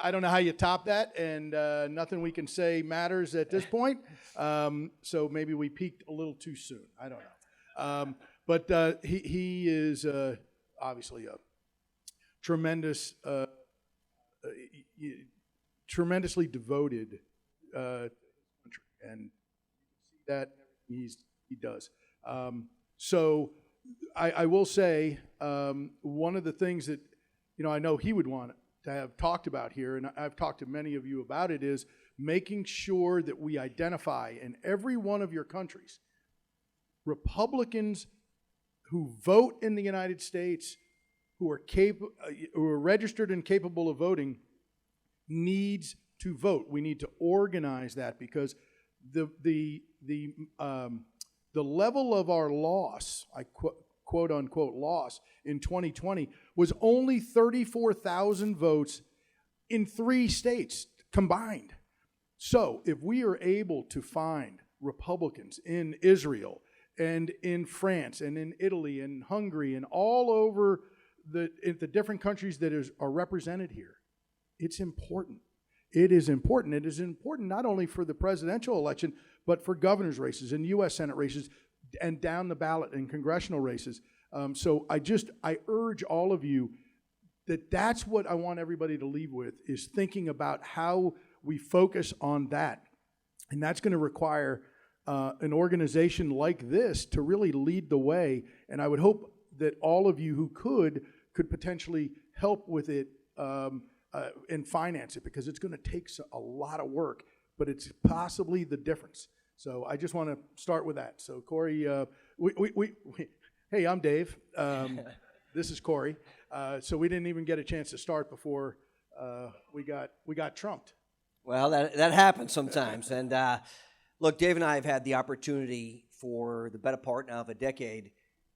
I don't know how you top that, and nothing we can say matters at this point. So maybe we peaked a little too soon. I don't know. But he is obviously a tremendous, tremendously devoted country, and you see that in everything he does. So I will say one of the things that I know he would want to have talked about here, and I've talked to many of you about it, is making sure that we identify in every one of your countries Republicans who vote in the United States, who are registered and capable of voting, needs to vote. We need to organize that, because the level of our loss, quote unquote loss, in 2020 was only 34,000 votes in 3 states combined. So if we are able to find Republicans in Israel and in France and in Italy and Hungary and all over the different countries that are represented here, it's important. It is important. It is important not only for the presidential election, but for governor's races and U.S. Senate races and down the ballot in congressional races. So I urge all of you that's what I want everybody to leave with, is thinking about how we focus on that. And that's going to require an organization like this to really lead the way. And I would hope that all of you who could potentially help with it and finance it, because it's going to take a lot of work, but it's possibly the difference. So I just want to start with that. So Corey, hey, I'm Dave. This is Corey. So we didn't even get a chance to start before we got trumped. Well, that happens sometimes. And look, Dave and I have had the opportunity for the better part now of a decade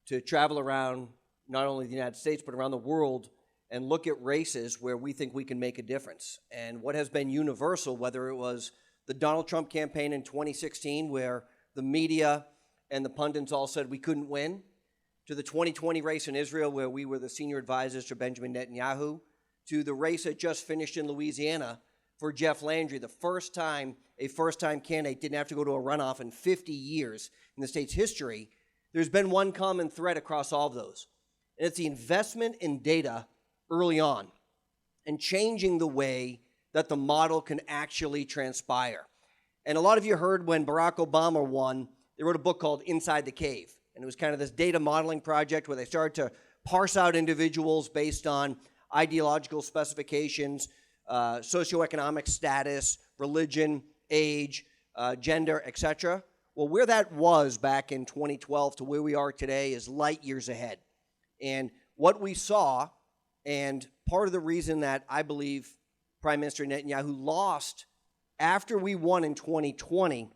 to travel around not only the United States but around the world and look at races where we think we can make a difference. And what has been universal, whether it was the Donald Trump campaign in 2016, where the media and the pundits all said we couldn't win, to the 2020 race in Israel, where we were the senior advisors to Benjamin Netanyahu, to the race that just finished in Louisiana for Jeff Landry, the first time a first-time candidate didn't have to go to a runoff in 50 years in the state's history. There's been one common thread across all of those, and it's the investment in data early on and changing the way that the model can actually transpire. And a lot of you heard when Barack Obama won, they wrote a book called Inside the Cave. And it was kind of this data modeling project where they started to parse out individuals based on ideological specifications, socioeconomic status, religion, age, gender, etc. Well, where that was back in 2012 to where we are today is light years ahead. And what we saw, and part of the reason that I believe Prime Minister Netanyahu lost after we won in 2020,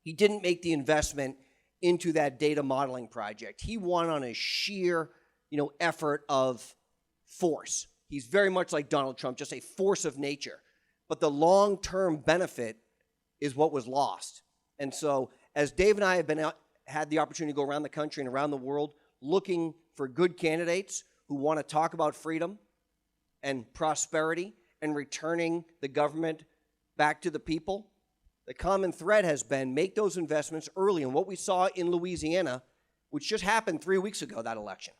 he didn't make the investment into that data modeling project. He won on a sheer, effort of force. He's very much like Donald Trump, just a force of nature. But the long-term benefit is what was lost. And so, as Dave and I have had the opportunity to go around the country and around the world looking for good candidates who want to talk about freedom and prosperity and returning the government back to the people, the common thread has been make those investments early. And what we saw in Louisiana, which just happened 3 weeks ago, that election,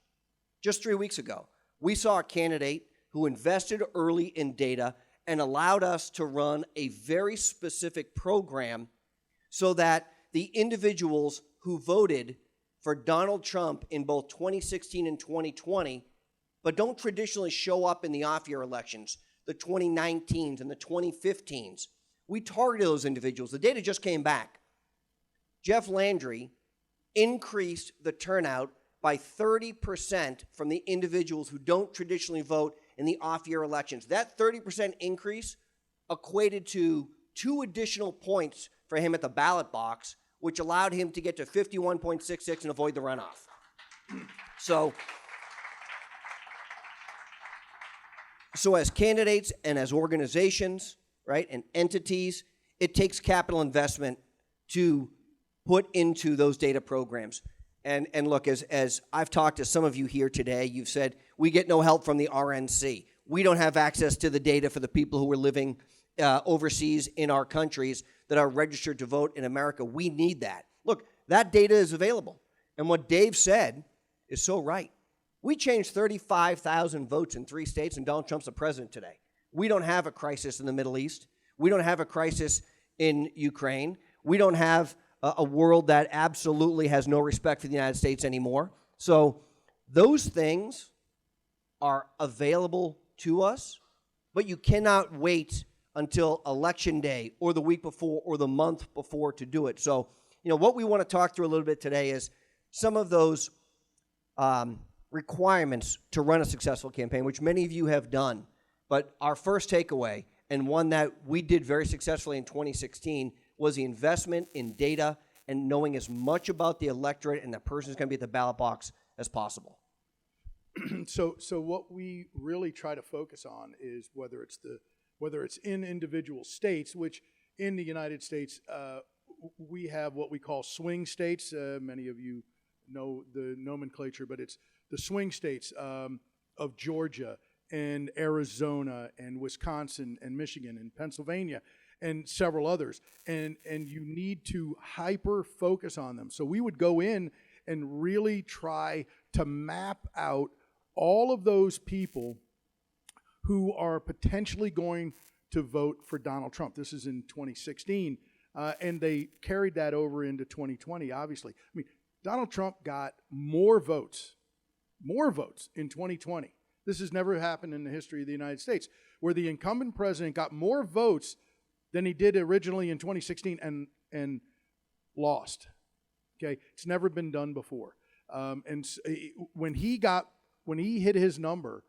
just 3 weeks ago, we saw a candidate who invested early in data and allowed us to run a very specific program so that the individuals who voted for Donald Trump in both 2016 and 2020, but don't traditionally show up in the off-year elections, the 2019s and the 2015s, we targeted those individuals. The data just came back. Jeff Landry increased the turnout by 30% from the individuals who don't traditionally vote in the off-year elections. That 30% increase equated to 2 additional points for him at the ballot box, which allowed him to get to 51.66 and avoid the runoff. So as candidates and as organizations, right, and entities, it takes capital investment to put into those data programs. And look, as I've talked to some of you here today, you've said, we get no help from the RNC. we don't have access to the data for the people who are living overseas in our countries that are registered to vote in America. We need that. Look, that data is available. And what Dave said is so right. We changed 35,000 votes in 3 states, and Donald Trump's the president today. We don't have a crisis in the Middle East. We don't have a crisis in Ukraine. We don't have a world that absolutely has no respect for the United States anymore. So those things are available to us, but you cannot wait until Election Day or the week before or the month before to do it. So, what we want to talk through a little bit today is some of those requirements to run a successful campaign, which many of you have done. But our first takeaway, and one that we did very successfully in 2016, was the investment in data and knowing as much about the electorate and the person who's going to be at the ballot box as possible. So what we really try to focus on is whether it's in individual states, which in the United States we have what we call swing states. Many of you know the nomenclature, but it's the swing states of Georgia and Arizona and Wisconsin and Michigan and Pennsylvania and several others. And you need to hyper focus on them. So we would go in and really try to map out all of those people who are potentially going to vote for Donald Trump. This is in 2016, and they carried that over into 2020, obviously. I mean, Donald Trump got more votes in 2020. This has never happened in the history of the United States, where the incumbent president got more votes than he did originally in 2016 and lost. Okay, it's never been done before. When he hit his number,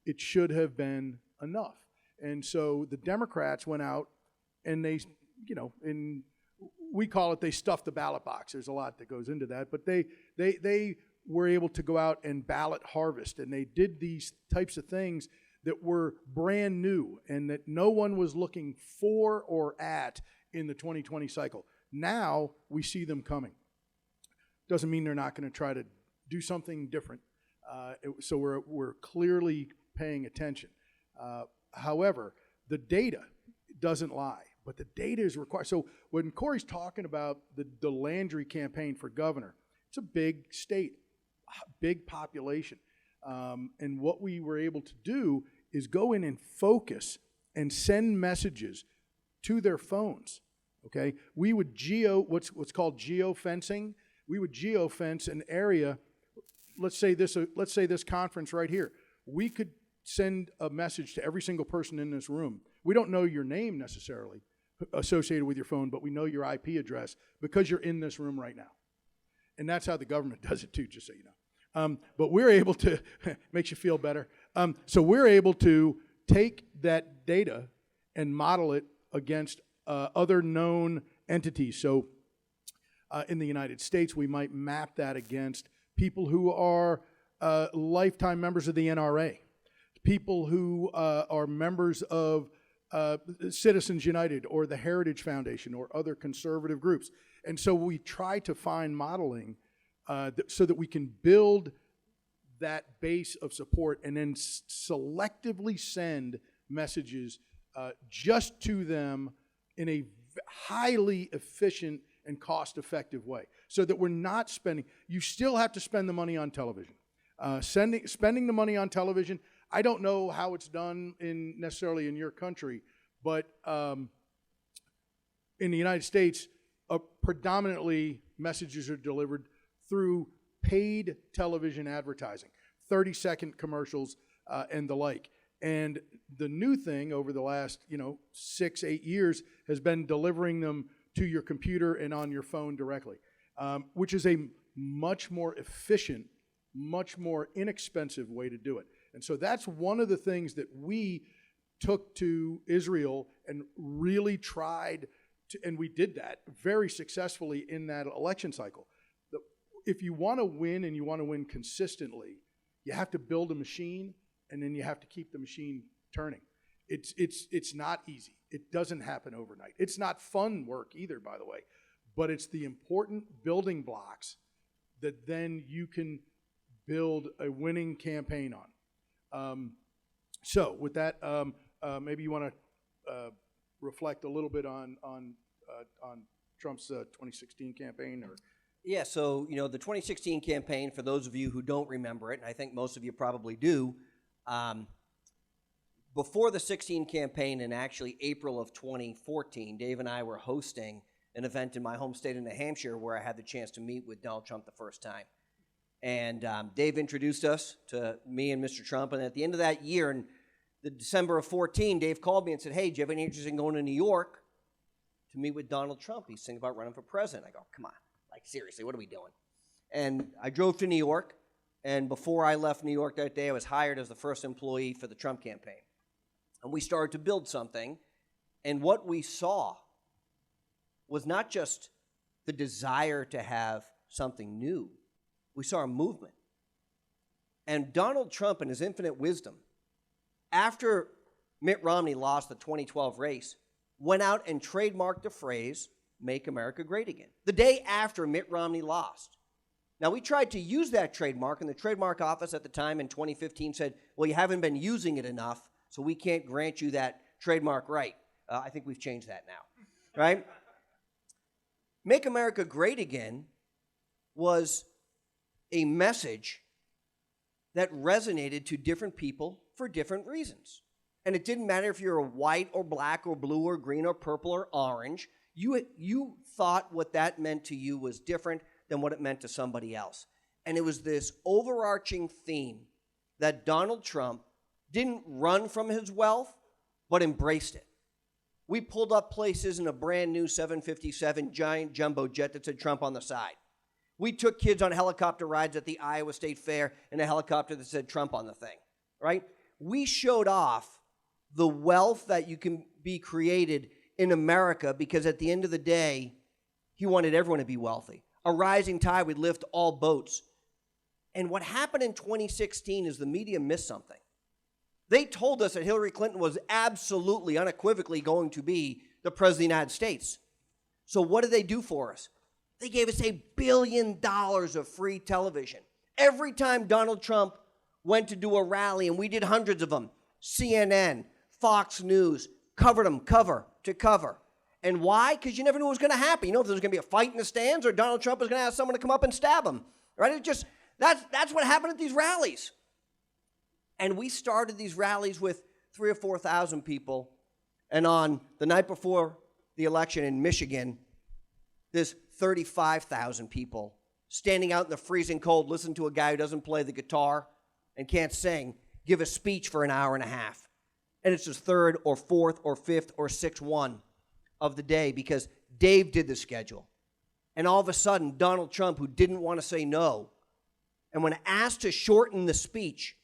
it should have been enough. And so the Democrats went out and they, we call it they stuffed the ballot box. There's a lot that goes into that, but they were able to go out and ballot harvest, and they did these types of things that were brand new and that no one was looking for or at in the 2020 cycle. Now we see them coming. Doesn't mean they're not going to try to do something different. So we're clearly paying attention. However, the data doesn't lie, but the data is required. So when Corey's talking about the Landry campaign for governor, it's a big state, big population. And what we were able to do is go in and focus and send messages to their phones. Okay, we would what's called geofencing. We would geofence an area. Let's say this conference right here. We could send a message to every single person in this room. We don't know your name necessarily associated with your phone, but we know your IP address because you're in this room right now. And that's how the government does it too, just so you know. But we're able to, makes you feel better. So we're able to take that data and model it against other known entities. So in the United States, we might map that against people who are lifetime members of the NRA, people who are members of Citizens United or the Heritage Foundation or other conservative groups. And so we try to find modeling so that we can build that base of support and then selectively send messages just to them in a highly efficient and cost-effective way, so that we're not spending. You still have to spend the money on television. Spending the money on television, I don't know how it's done necessarily in your country, but in the United States, predominantly messages are delivered through paid television advertising, 30-second commercials and the like. And the new thing over the last 6-8 years has been delivering them to your computer and on your phone directly, which is a much more efficient, much more inexpensive way to do it. And so that's one of the things that we took to Israel and really tried to, and we did that very successfully in that election cycle. If you want to win and you want to win consistently, you have to build a machine and then you have to keep the machine turning. It's not easy. It doesn't happen overnight. It's not fun work either, by the way, but it's the important building blocks that then you can build a winning campaign on. So with that, maybe you want to reflect a little bit on Trump's 2016 campaign, or Yeah, so, the 2016 campaign, for those of you who don't remember it, and I think most of you probably do, before the 16 campaign, in actually April of 2014, Dave and I were hosting an event in my home state of New Hampshire where I had the chance to meet with Donald Trump the first time. And Dave introduced us to me and Mr. Trump, and at the end of that year, in the December of 14, Dave called me and said, hey, do you have any interest in going to New York to meet with Donald Trump? He's thinking about running for president. I go, come on. Like, seriously, what are we doing? And I drove to New York, and before I left New York that day, I was hired as the first employee for the Trump campaign. And we started to build something, and what we saw was not just the desire to have something new. We saw a movement. And Donald Trump, in his infinite wisdom, after Mitt Romney lost the 2012 race, went out and trademarked the phrase, "Make America Great Again," the day after Mitt Romney lost. Now, we tried to use that trademark, and the trademark office at the time in 2015 said, well, you haven't been using it enough, so we can't grant you that trademark right. I think we've changed that now, right? Make America Great Again was a message that resonated to different people for different reasons. And it didn't matter if you're a white or black or blue or green or purple or orange. You thought what that meant to you was different than what it meant to somebody else. And it was this overarching theme that Donald Trump didn't run from his wealth, but embraced it. We pulled up places in a brand new 757 giant jumbo jet that said Trump on the side. We took kids on helicopter rides at the Iowa State Fair in a helicopter that said Trump on the thing, right? We showed off the wealth that you can be created in America, because at the end of the day, he wanted everyone to be wealthy. A rising tide would lift all boats. And what happened in 2016 is the media missed something. They told us that Hillary Clinton was absolutely, unequivocally going to be the president of the United States. So what did they do for us? They gave us $1 billion of free television. Every time Donald Trump went to do a rally, and we did hundreds of them, CNN, Fox News, covered them cover to cover. And why? Because you never knew what was going to happen. You know, if there was going to be a fight in the stands, or Donald Trump was going to ask someone to come up and stab him. Right? That's what happened at these rallies. And we started these rallies with 3,000 or 4,000 people. And on the night before the election in Michigan, there's 35,000 people standing out in the freezing cold, listening to a guy who doesn't play the guitar and can't sing give a speech for an hour and a half. And it's his third or fourth or fifth or sixth one of the day, because Dave did the schedule. And all of a sudden, Donald Trump, who didn't want to say no, and when asked to shorten the speech,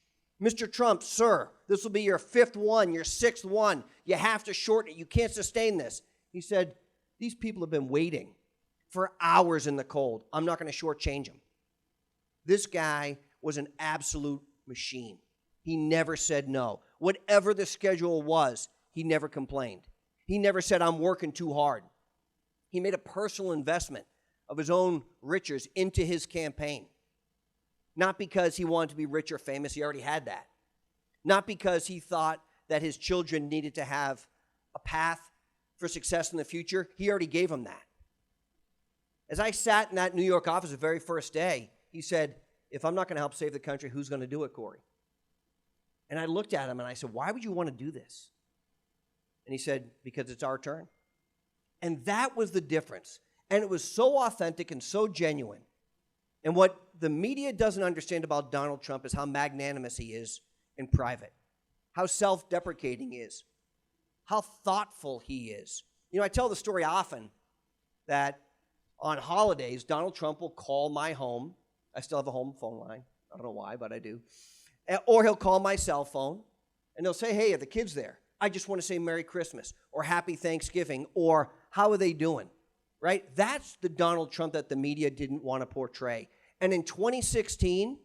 Mr. Trump, sir, this will be your fifth one, your sixth one. You have to shorten it. You can't sustain this. He said, these people have been waiting for hours in the cold. I'm not going to shortchange them. This guy was an absolute machine. He never said no. Whatever the schedule was, he never complained. He never said, I'm working too hard. He made a personal investment of his own riches into his campaign. Not because he wanted to be rich or famous. He already had that. Not because he thought that his children needed to have a path for success in the future. He already gave them that. As I sat in that New York office the very first day, he said, if I'm not going to help save the country, who's going to do it, Corey? And I looked at him and I said, why would you want to do this? And he said, because it's our turn. And that was the difference. And it was so authentic and so genuine. And what the media doesn't understand about Donald Trump is how magnanimous he is in private, how self-deprecating he is, how thoughtful he is. You know, I tell the story often that on holidays, Donald Trump will call my home. I still have a home phone line. I don't know why, but I do. Or he'll call my cell phone, and he'll say, hey, are the kids there? I just want to say Merry Christmas, or Happy Thanksgiving, or how are they doing? Right? That's the Donald Trump that the media didn't want to portray. And in 2016,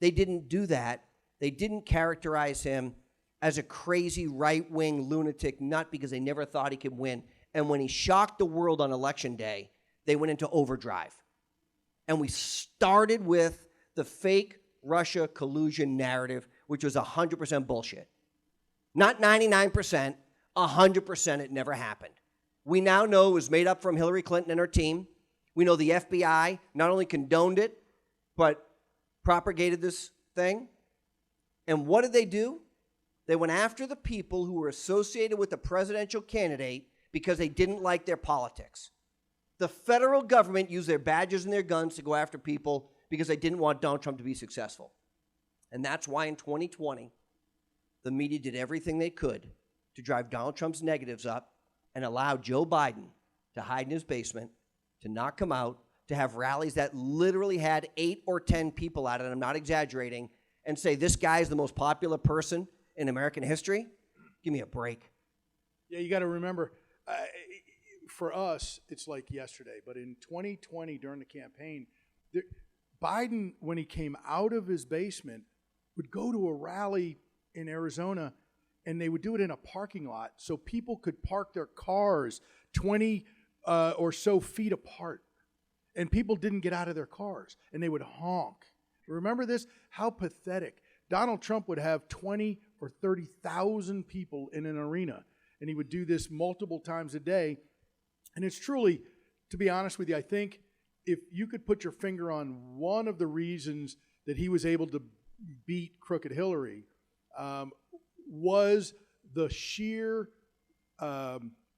they didn't do that. They didn't characterize him as a crazy right-wing lunatic nut because they never thought he could win. And when he shocked the world on Election Day, they went into overdrive. And we started with the fake Russia collusion narrative, which was 100% bullshit. Not 99%, 100% it never happened. We now know it was made up from Hillary Clinton and her team. We know the FBI not only condoned it, but propagated this thing. And what did they do? They went after the people who were associated with the presidential candidate because they didn't like their politics. The federal government used their badges and their guns to go after people because they didn't want Donald Trump to be successful. And that's why in 2020, the media did everything they could to drive Donald Trump's negatives up and allow Joe Biden to hide in his basement, to not come out, to have rallies that literally had 8 or 10 people at it, and I'm not exaggerating, and say this guy is the most popular person in American history. Give me a break. Yeah, you got to remember, for us, it's like yesterday, but in 2020 during the campaign, Biden, when he came out of his basement, would go to a rally in Arizona, and they would do it in a parking lot so people could park their cars 20 or so feet apart. And people didn't get out of their cars, and they would honk. Remember this? How pathetic. Donald Trump would have 20 or 30,000 people in an arena, and he would do this multiple times a day. And it's truly, to be honest with you, I think if you could put your finger on one of the reasons that he was able to beat crooked Hillary, was the sheer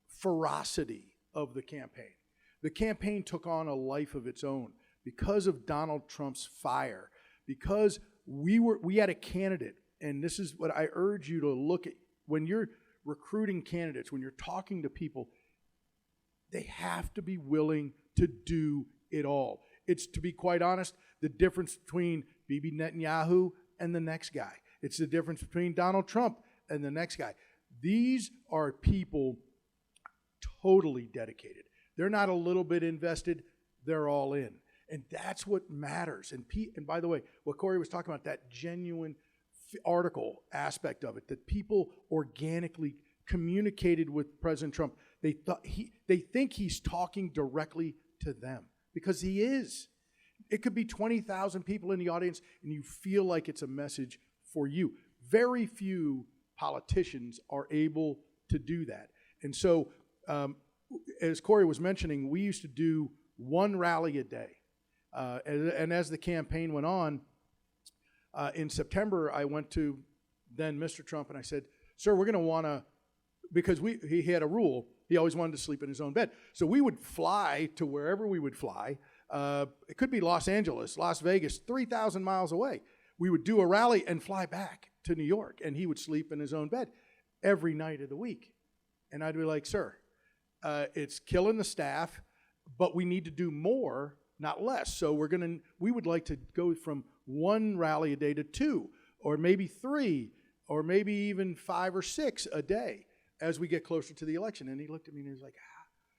ferocity of the campaign. The campaign took on a life of its own because of Donald Trump's fire, because we had a candidate, and this is what I urge you to look at when you're recruiting candidates, when you're talking to people, they have to be willing to do it all. It's, to be quite honest, the difference between Bibi Netanyahu and the next guy. It's the difference between Donald Trump and the next guy. These are people totally dedicated. They're not a little bit invested, they're all in. And that's what matters. And by the way, what Corey was talking about, that genuine article aspect of it, that people organically communicated with President Trump. They think he's talking directly to them, because he is. It could be 20,000 people in the audience, and you feel like it's a message for you. Very few politicians are able to do that. And so, as Corey was mentioning, we used to do one rally a day. And as the campaign went on, in September, I went to then Mr. Trump and I said, "Sir, we're going to want to," because he had a rule. He always wanted to sleep in his own bed. So we would fly to wherever we would fly. It could be Los Angeles, Las Vegas, 3,000 miles away. We would do a rally and fly back to New York, and he would sleep in his own bed every night of the week. And I'd be like, "Sir, it's killing the staff, but we need to do more, not less. So we would like to go from one rally a day to 2, or maybe 3, or maybe even 5 or 6 a day as we get closer to the election." And he looked at me and he was like,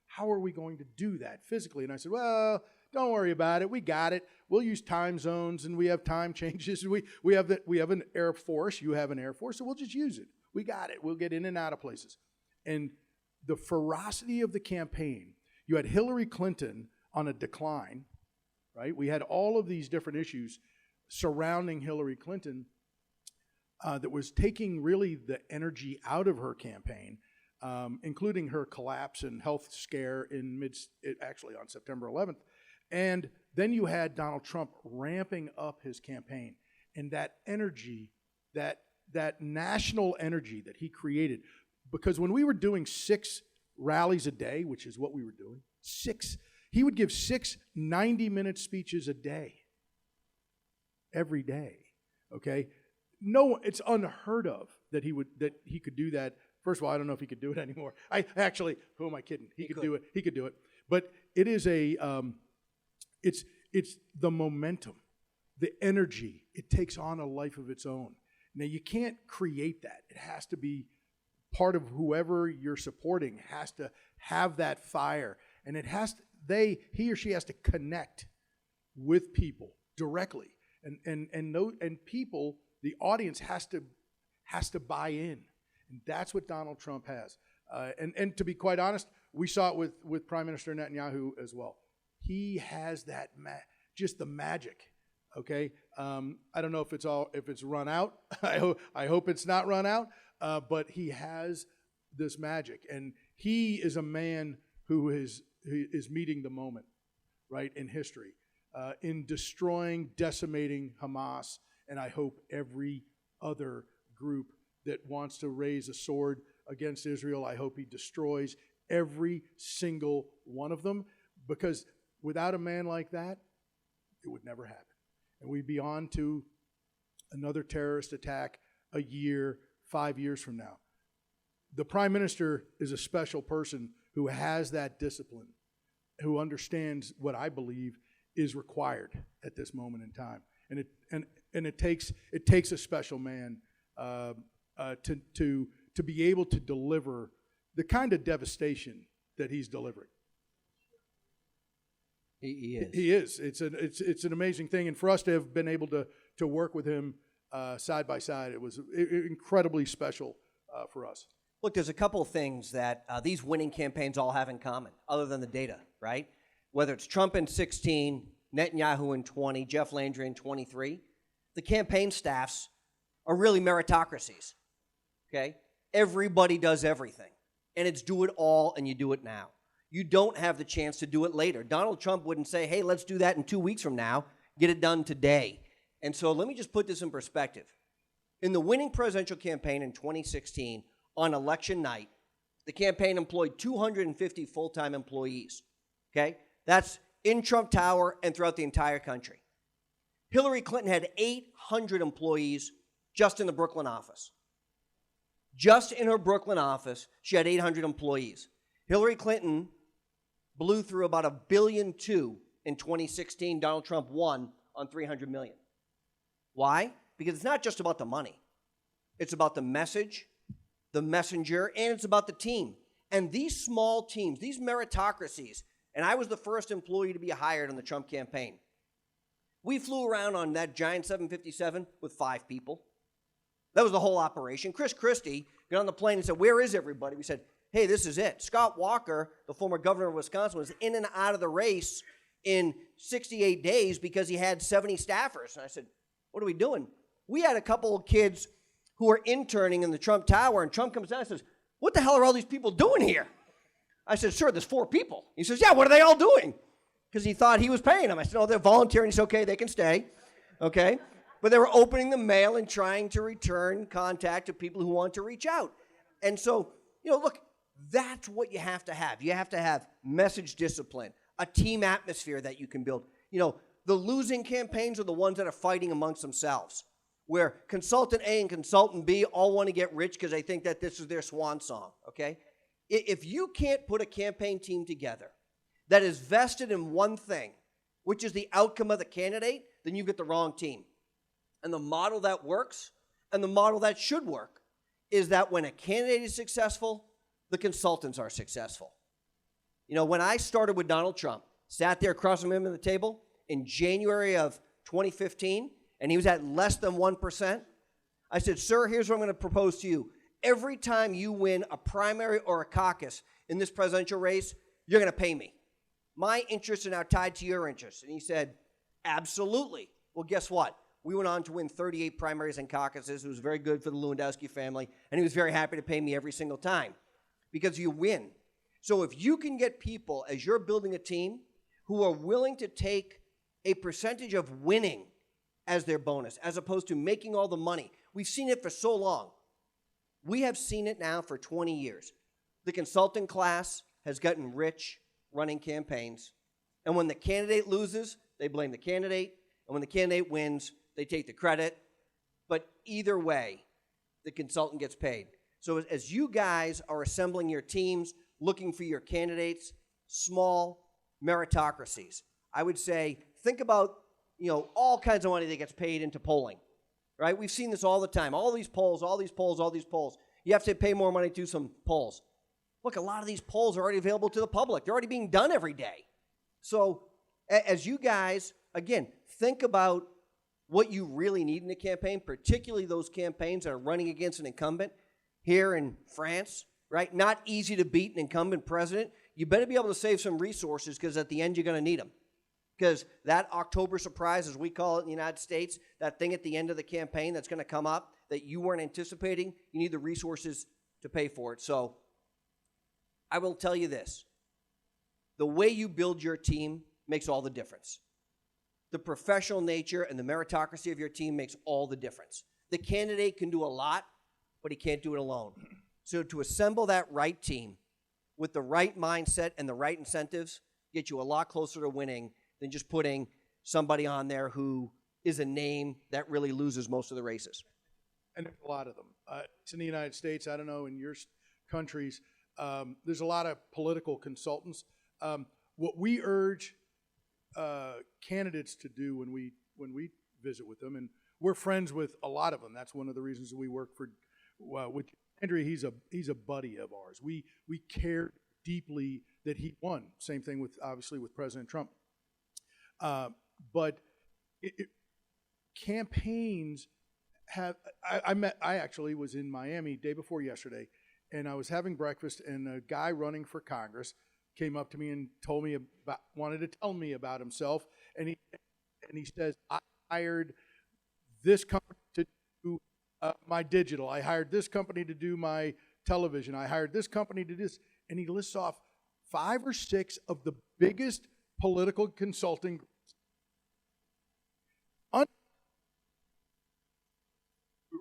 "How are we going to do that physically?" And I said, "Well, don't worry about it. We got it. We'll use time zones, and we have time changes. We have an Air Force. You have an Air Force, so we'll just use it. We got it. We'll get in and out of places." And the ferocity of the campaign, you had Hillary Clinton on a decline, right? We had all of these different issues surrounding Hillary Clinton that was taking really the energy out of her campaign, including her collapse and health scare actually on September 11th. And then you had Donald Trump ramping up his campaign, and that energy, that national energy that he created. Because when we were doing 6 rallies a day, which is what we were doing, he would give 6 90-minute speeches a day, every day, okay? No, it's unheard of that he could do that. First of all, I don't know if he could do it anymore. Who am I kidding? He could do it. He could do it. But it is it's the momentum, the energy. It takes on a life of its own. Now, you can't create that. It has to be part of whoever you're supporting has to have that fire, and he or she has to connect with people directly, and people, the audience has to buy in, and that's what Donald Trump has. And to be quite honest, we saw it with Prime Minister Netanyahu as well. He has that just the magic Okay, I don't know if it's run out. I hope it's not run out. But he has this magic, and he is a man who is meeting the moment, right, in history, in destroying, decimating Hamas, and I hope every other group that wants to raise a sword against Israel, I hope he destroys every single one of them, because without a man like that, it would never happen. And we'd be on to another terrorist attack a year, 5 years from now. The prime minister is a special person who has that discipline, who understands what I believe is required at this moment in time. And it takes a special man to be able to deliver the kind of devastation that he's delivering. He is. He is. It's an amazing thing, and for us to have been able to work with him side by side, it was incredibly special for us. Look, there's a couple of things that these winning campaigns all have in common, other than the data, right? Whether it's Trump in 16, Netanyahu in 20, Jeff Landry in 23, the campaign staffs are really meritocracies, okay? Everybody does everything, and it's do it all, and you do it now. You don't have the chance to do it later. Donald Trump wouldn't say, hey, let's do that in 2 weeks from now. Get it done today. And so let me just put this in perspective. In the winning presidential campaign in 2016, on election night, the campaign employed 250 full-time employees, okay? That's in Trump Tower and throughout the entire country. Hillary Clinton had 800 employees just in the Brooklyn office. Just in her Brooklyn office, she had 800 employees. Hillary Clinton blew through about $1.2 billion in 2016. Donald Trump won on $300 million. Why? Because it's not just about the money. It's about the message, the messenger, and it's about the team. And these small teams, these meritocracies, and I was the first employee to be hired on the Trump campaign. We flew around on that giant 757 with 5 people. That was the whole operation. Chris Christie got on the plane and said, where is everybody? We said, hey, this is it. Scott Walker, the former governor of Wisconsin, was in and out of the race in 68 days because he had 70 staffers. And I said, what are we doing? We had a couple of kids who were interning in the Trump Tower, and Trump comes down and says, what the hell are all these people doing here? I said, sir, there's 4 people. He says, yeah, what are they all doing? Because he thought he was paying them. I said, no, they're volunteering. He said, okay, they can stay. Okay? But they were opening the mail and trying to return contact to people who want to reach out. And so, look, that's what you have to have. You have to have message discipline, a team atmosphere that you can build. The losing campaigns are the ones that are fighting amongst themselves, where consultant A and consultant B all want to get rich because they think that this is their swan song, okay? If you can't put a campaign team together that is vested in one thing, which is the outcome of the candidate, then you've got the wrong team. And the model that works and the model that should work is that when a candidate is successful, the consultants are successful. When I started with Donald Trump, sat there across from him at the table in January of 2015, and he was at less than 1%, I said, sir, here's what I'm going to propose to you. Every time you win a primary or a caucus in this presidential race, you're going to pay me. My interests are now tied to your interests. And he said, absolutely. Well, guess what? We went on to win 38 primaries and caucuses. It was very good for the Lewandowski family, and he was very happy to pay me every single time because you win. So if you can get people, as you're building a team, who are willing to take a percentage of winning as their bonus, as opposed to making all the money. We've seen it for so long. We have seen it now for 20 years. The consultant class has gotten rich running campaigns, and when the candidate loses, they blame the candidate, and when the candidate wins, they take the credit. But either way, the consultant gets paid. So as you guys are assembling your teams, looking for your candidates, small meritocracies, I would say think about all kinds of money that gets paid into polling, right? We've seen this all the time. All these polls. You have to pay more money to some polls. Look, a lot of these polls are already available to the public. They're already being done every day. So as you guys, again, think about what you really need in a campaign, particularly those campaigns that are running against an incumbent here in France, right? Not easy to beat an incumbent president. You better be able to save some resources because at the end you're going to need them. Because that October surprise, as we call it in the United States, that thing at the end of the campaign that's going to come up that you weren't anticipating, you need the resources to pay for it. So I will tell you this. The way you build your team makes all the difference. The professional nature and the meritocracy of your team makes all the difference. The candidate can do a lot, but he can't do it alone. So to assemble that right team with the right mindset and the right incentives get you a lot closer to winning than just putting somebody on there who is a name that really loses most of the races. And there's a lot of them. It's in the United States. I don't know, in your countries, there's a lot of political consultants. What we urge candidates to do when we visit with them, and we're friends with a lot of them. That's one of the reasons we work with Andrew. He's a buddy of ours. We care deeply that he won. Same thing obviously with President Trump. But campaigns have. I actually was in Miami day before yesterday, and I was having breakfast, and a guy running for Congress came up to me and wanted to tell me about himself, and he says, I hired this company to do my digital. I hired this company to do my television. I hired this company to do this. And he lists off 5 or 6 of the biggest political consulting groups.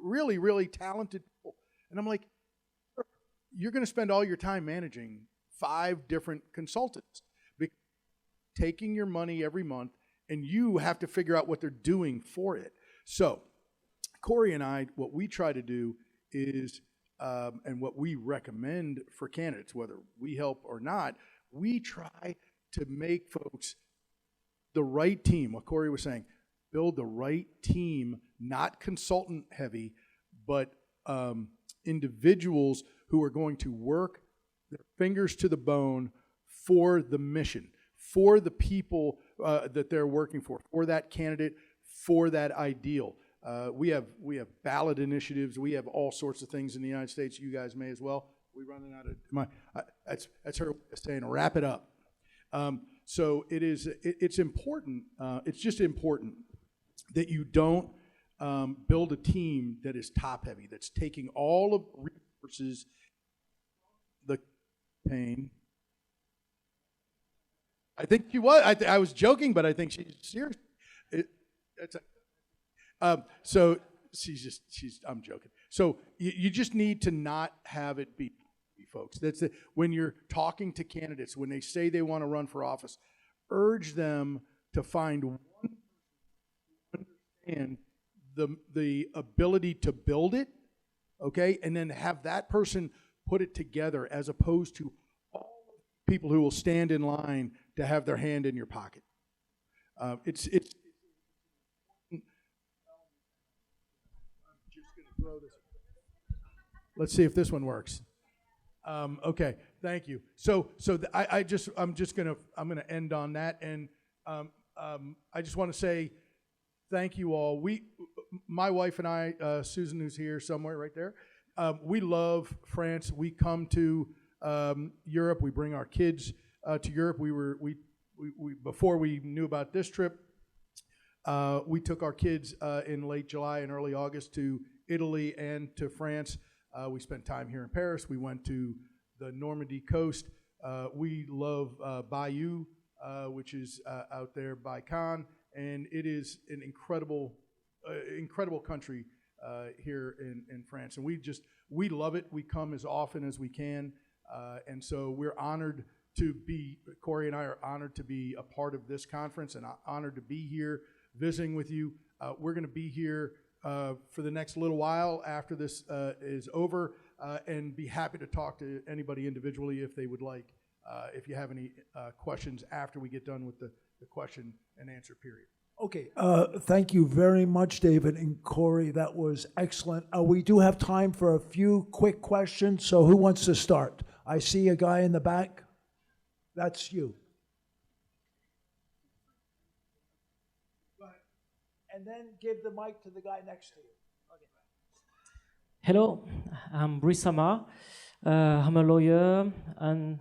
Really, really talented people. And I'm like, you're going to spend all your time managing 5 different consultants, taking your money every month, and you have to figure out what they're doing for it. So Corey and I, what we try to do is, and what we recommend for candidates, whether we help or not, we try to make folks the right team. What Corey was saying, build the right team, not consultant heavy, but individuals who are going to work their fingers to the bone for the mission, for the people that they're working for that candidate, for that ideal. We have ballot initiatives. We have all sorts of things in the United States. You guys may as well. We're running out of that's her saying wrap it up. So it's important. It's just important that you don't build a team that is top heavy, that's taking all of the resources, the campaign. I think she was. I was joking, but I think she's serious. So I'm joking. So you just need to not have it be folks. That's it. When you're talking to candidates, when they say they want to run for office, urge them to find one and the ability to build it, okay, and then have that person put it together, as opposed to all people who will stand in line to have their hand in your pocket. It's I'm just going to throw this. Let's see if this one works. Okay, thank you. So I'm going to end on that, and I just want to say thank you all. My wife and I, Susan, who's here somewhere right there, we love France. We come to Europe. We bring our kids to Europe. We before we knew about this trip, we took our kids in late July and early August to Italy and to France. We spent time here in Paris. We went to the Normandy coast. We love Bayeux, which is out there by Cannes, and it is an incredible country here in France. And we love it. We come as often as we can, and so we're honored to be, Corey and I are honored to be a part of this conference, and honored to be here visiting with you. We're going to be here for the next little while after this is over, and be happy to talk to anybody individually if they would like, if you have any questions after we get done with the question and answer period. Okay, thank you very much, David and Corey. That was excellent. We do have time for a few quick questions, so who wants to start? I see a guy in the back. That's you. Go ahead. And then give the mic to the guy next to you. Okay. Hello, I'm Brisama. I'm a lawyer, an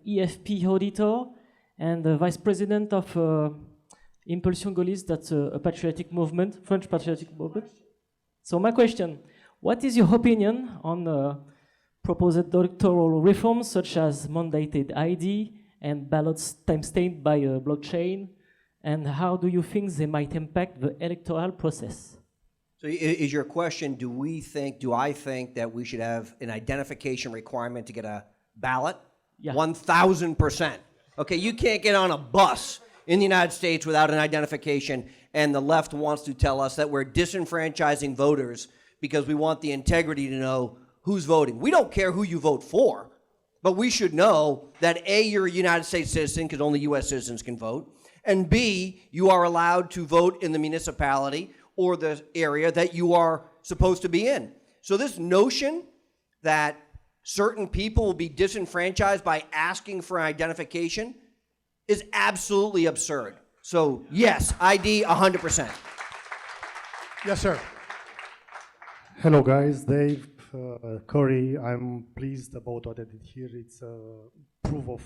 EFP auditor, and the vice president of Impulsion Gaulliste, that's a patriotic movement, French patriotic movement. So my question, what is your opinion on proposed electoral reforms such as mandated ID and ballots time-stamped by a blockchain? And how do you think they might impact the electoral process? So is your question, do I think that we should have an identification requirement to get a ballot? Yeah. 1,000%. Okay, you can't get on a bus in the United States without an identification, and the left wants to tell us that we're disenfranchising voters because we want the integrity to know who's voting. We don't care who you vote for, but we should know that A, you're a United States citizen because only U.S. citizens can vote, and B, you are allowed to vote in the municipality or the area that you are supposed to be in. So this notion that certain people will be disenfranchised by asking for an identification is absolutely absurd. So yes, ID 100%. Yes, sir. Hello, guys. Dave, Corey, I'm pleased about what I did here. It's a proof of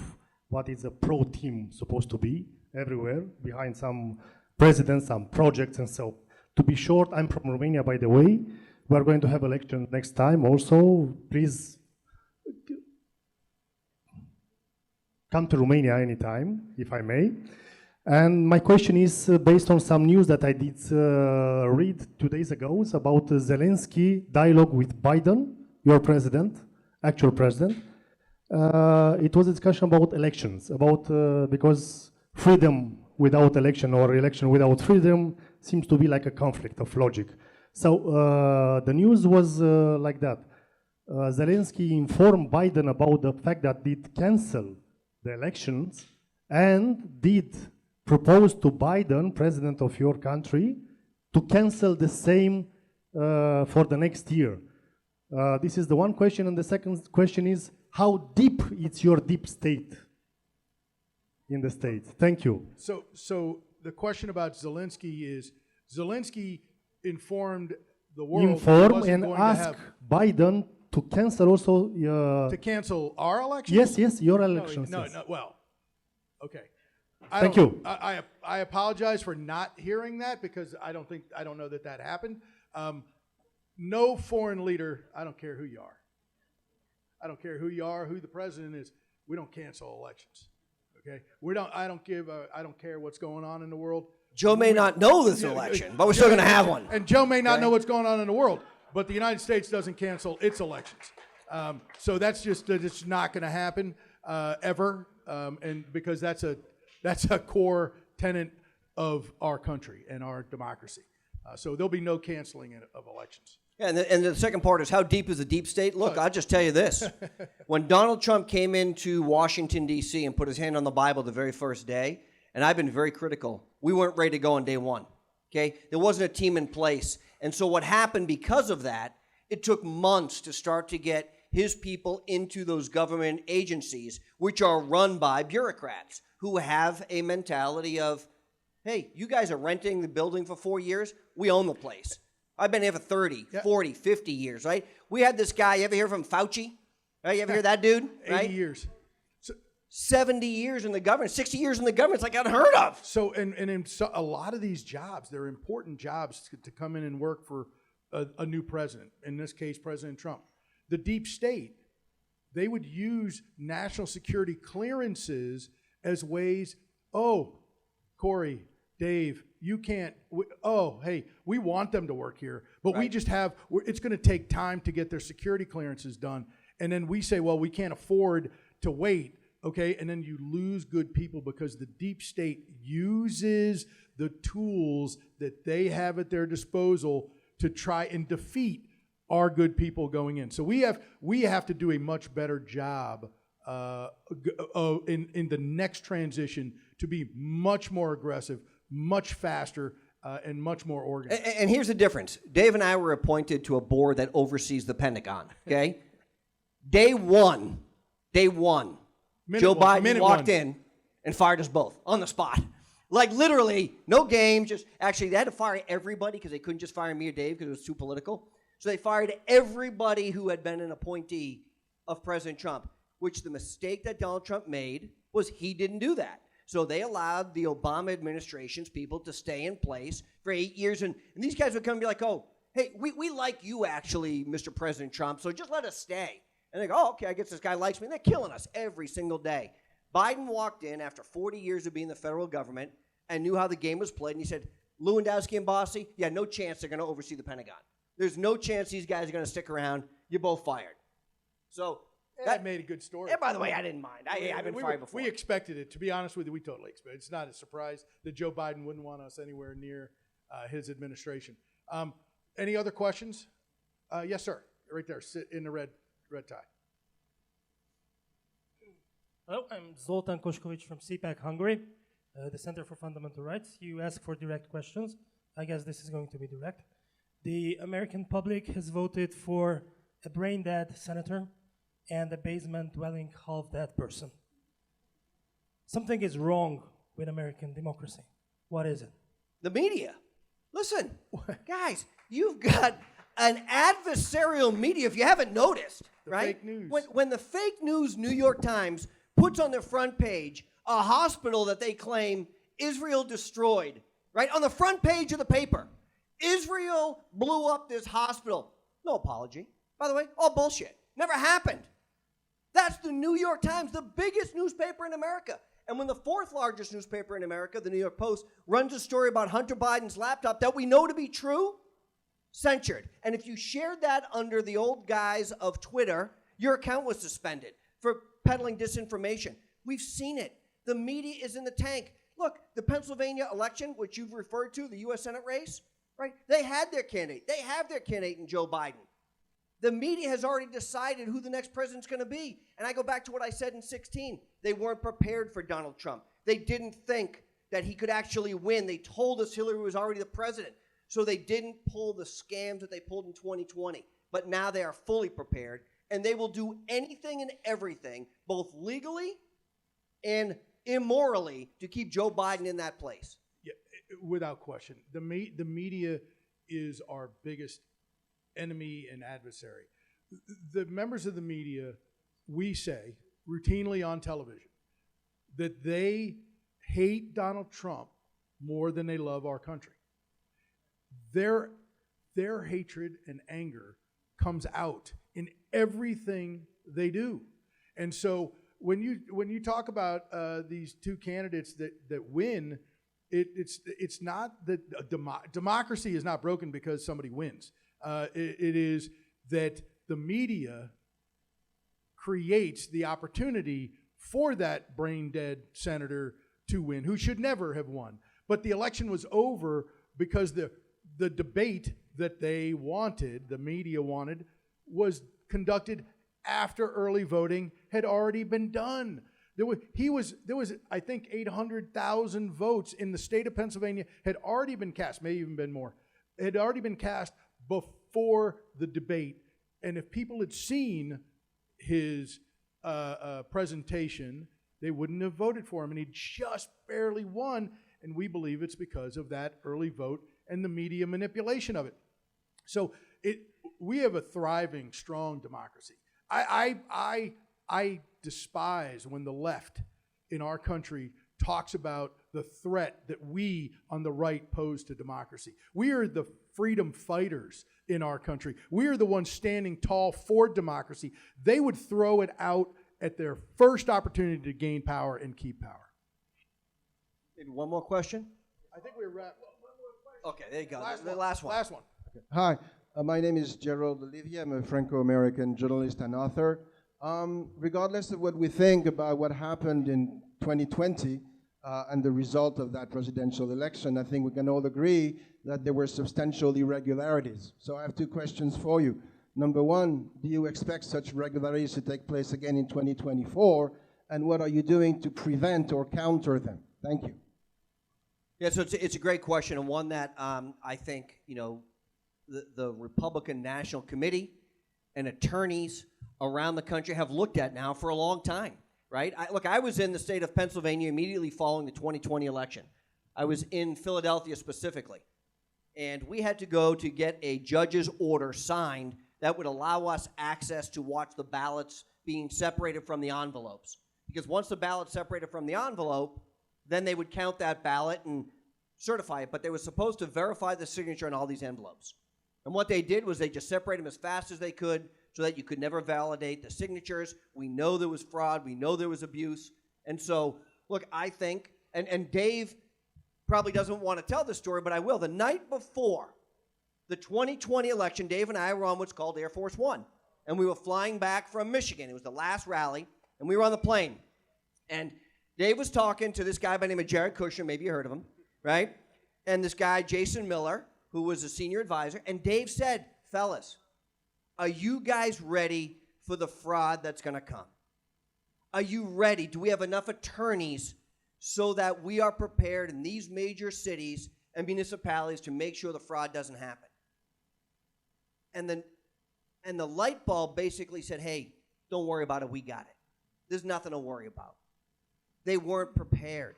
what is a pro team supposed to be everywhere, behind some presidents, some projects, and so. To be short, I'm from Romania, by the way. We're going to have election next time also. Please come to Romania anytime, if I may. And my question is based on some news that I did read 2 days ago about Zelensky dialogue with Biden, your president, actual president. It was a discussion about elections, about because freedom without election or election without freedom seems to be like a conflict of logic. So the news was like that. Zelensky informed Biden about the fact that did cancel the elections and did propose to Biden, president of your country, to cancel the same for the next year. This is the one question, and the second question is, how deep is your deep state in the States? Thank you. So the question about Zelensky is, Zelensky informed the world that he Inform wasn't and going to ask have Biden to cancel also. to cancel our elections. Yes, your elections. No, yes. no. Well, okay. Thank you. I apologize for not hearing that because I don't know that happened. No foreign leader. I don't care who you are. I don't care who you are, who the president is. We don't cancel elections. Okay. I don't care what's going on in the world. Joe may not know this election, but we're still going to have one. And Joe may not know what's going on in the world, but the United States doesn't cancel its elections. So that's it's not going to happen ever, and because that's a core tenet of our country and our democracy. So there'll be no canceling of elections. Yeah, and the second part is, how deep is the deep state? Look, I'll just tell you this. When Donald Trump came into Washington, D.C. and put his hand on the Bible the very first day, and I've been very critical, we weren't ready to go on day one, okay? There wasn't a team in place. And so what happened because of that, it took months to start to get his people into those government agencies, which are run by bureaucrats who have a mentality of, hey, you guys are renting the building for 4 years? We own the place. I've been here for 30, 40, 50 years, right? We had this guy, you ever hear from Fauci? Right? You ever hear that dude? 80 years. 70 years in the government, 60 years in the government. It's like unheard of. So, and in a lot of these jobs, they're important jobs to come in and work for a new president, in this case, President Trump. The deep state, they would use national security clearances as ways, oh, Corey, Dave, you can't, hey, we want them to work here, but we just it's going to take time to get their security clearances done. And then we say, well, we can't afford to wait. Okay, and then you lose good people because the deep state uses the tools that they have at their disposal to try and defeat our good people going in. So we have to do a much better job in the next transition to be much more aggressive, much faster, and much more organized. And here's the difference. Dave and I were appointed to a board that oversees the Pentagon, okay? Day one, Joe Biden walked in and fired us both on the spot. Like literally, no game, just actually they had to fire everybody because they couldn't just fire me or Dave because it was too political. So they fired everybody who had been an appointee of President Trump, which the mistake that Donald Trump made was he didn't do that. So they allowed the Obama administration's people to stay in place for 8 years. And these guys would come and be like, oh, hey, we like you actually, Mr. President Trump, so just let us stay. And they go, oh, okay, I guess this guy likes me. And they're killing us every single day. Biden walked in after 40 years of being in the federal government and knew how the game was played. And he said, Lewandowski and Bossie, yeah, no chance they're going to oversee the Pentagon. There's no chance these guys are going to stick around. You're both fired. So That made a good story. and by the way, I didn't mind. I've been fired before. We expected it. To be honest with you, we totally expected it. It's not a surprise that Joe Biden wouldn't want us anywhere near his administration. Any other questions? Yes, sir. Right there. Sit in the red tie. Hello, I'm Zoltan Koshkovic from CPAC Hungary, the Center for Fundamental Rights. You asked for direct questions. I guess this is going to be direct. The American public has voted for a brain-dead senator and a basement-dwelling half-dead person. Something is wrong with American democracy. What is it? The media. Listen, guys, you've got an adversarial media, if you haven't noticed, right? fake news. When the fake news New York Times puts on their front page a hospital that they claim Israel destroyed, right? On the front page of the paper, Israel blew up this hospital. No apology. By the way, all bullshit. Never happened. That's the New York Times, the biggest newspaper in America. And when the fourth largest newspaper in America, the New York Post, runs a story about Hunter Biden's laptop that we know to be true, censored. And if you shared that under the old guise of Twitter, your account was suspended for peddling disinformation. We've seen it. The media is in the tank. Look, the Pennsylvania election, which you've referred to, the U.S. Senate race, right? They had their candidate. They have their candidate in Joe Biden. The media has already decided who the next president's going to be. And I go back to what I said in 2016. They weren't prepared for Donald Trump. They didn't think that he could actually win. They told us Hillary was already the president. So they didn't pull the scams that they pulled in 2020. But now they are fully prepared, and they will do anything and everything, both legally and immorally, to keep Joe Biden in that place. Yeah, without question. The media is our biggest enemy and adversary. The members of the media, we say routinely on television that they hate Donald Trump more than they love our country. Their hatred and anger comes out in everything they do. And so when you talk about these two candidates that win, it's not that democracy is not broken because somebody wins. It is that the media creates the opportunity for that brain-dead senator to win, who should never have won. But the election was over because the debate that they wanted, the media wanted, was conducted after early voting had already been done. There was I think 800,000 votes in the state of Pennsylvania had already been cast, may even been more. It had already been cast before the debate. And if people had seen his presentation, they wouldn't have voted for him. And he just barely won. And we believe it's because of that early vote and the media manipulation of it. So we have a thriving, strong democracy. I despise when the left in our country talks about the threat that we on the right pose to democracy. We are the freedom fighters in our country. We are the ones standing tall for democracy. They would throw it out at their first opportunity to gain power and keep power. Maybe one more question? I think we're wrapped. Okay, there you go. The last one. Last one. Hi, my name is Gerald Olivier. I'm a Franco-American journalist and author. Regardless of what we think about what happened in 2020 and the result of that presidential election, I think we can all agree that there were substantial irregularities. So I have two questions for you. Number one, do you expect such irregularities to take place again in 2024? And what are you doing to prevent or counter them? Thank you. Yeah, so it's a great question, and one that I think, the Republican National Committee and attorneys around the country have looked at now for a long time, right? I was in the state of Pennsylvania immediately following the 2020 election. I was in Philadelphia specifically, and we had to go to get a judge's order signed that would allow us access to watch the ballots being separated from the envelopes. Because once the ballot's separated from the envelope, then they would count that ballot and certify it. But they were supposed to verify the signature on all these envelopes. And what they did was they just separated them as fast as they could so that you could never validate the signatures. We know there was fraud. We know there was abuse. And so, look, I think, and Dave probably doesn't want to tell this story, but I will. The night before the 2020 election, Dave and I were on what's called Air Force One. And we were flying back from Michigan. It was the last rally. And we were on the plane. And Dave was talking to this guy by the name of Jared Kushner. Maybe you heard of him, right? And this guy, Jason Miller, who was a senior advisor. And Dave said, fellas, are you guys ready for the fraud that's going to come? Are you ready? Do we have enough attorneys so that we are prepared in these major cities and municipalities to make sure the fraud doesn't happen? And the light bulb basically said, hey, don't worry about it. We got it. There's nothing to worry about. They weren't prepared.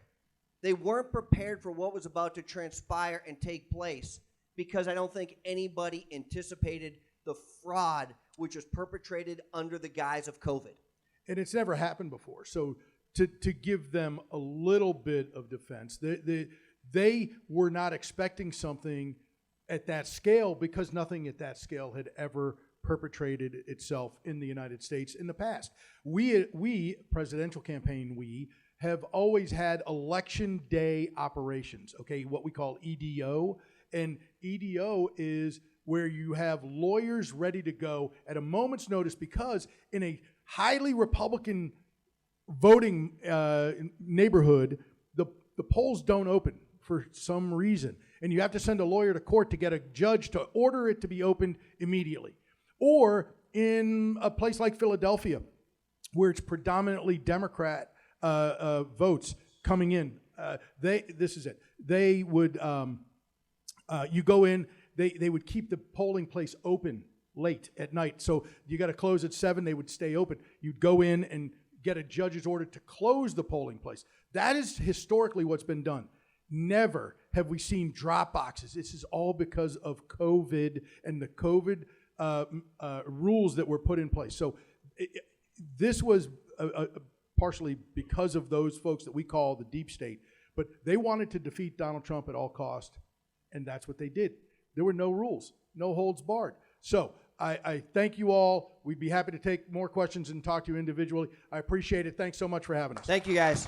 They weren't prepared for what was about to transpire and take place because I don't think anybody anticipated the fraud which was perpetrated under the guise of COVID. And it's never happened before. So to give them a little bit of defense, they were not expecting something at that scale because nothing at that scale had ever perpetrated itself in the United States in the past. We presidential campaign, we have always had election day operations, okay, what we call EDO. And EDO is where you have lawyers ready to go at a moment's notice because in a highly Republican voting neighborhood, the polls don't open for some reason. And you have to send a lawyer to court to get a judge to order it to be opened immediately. Or in a place like Philadelphia, where it's predominantly Democrat votes coming in, this is it. They would, you go in, they would keep the polling place open late at night. So you got to close at 7, they would stay open. You'd go in and get a judge's order to close the polling place. That is historically what's been done. Never have we seen drop boxes. This is all because of COVID and the COVID rules that were put in place. So this was partially because of those folks that we call the deep state, but they wanted to defeat Donald Trump at all cost, and that's what they did. There were no rules, no holds barred. So I thank you all. We'd be happy to take more questions and talk to you individually. I appreciate it. Thanks so much for having us. Thank you, guys.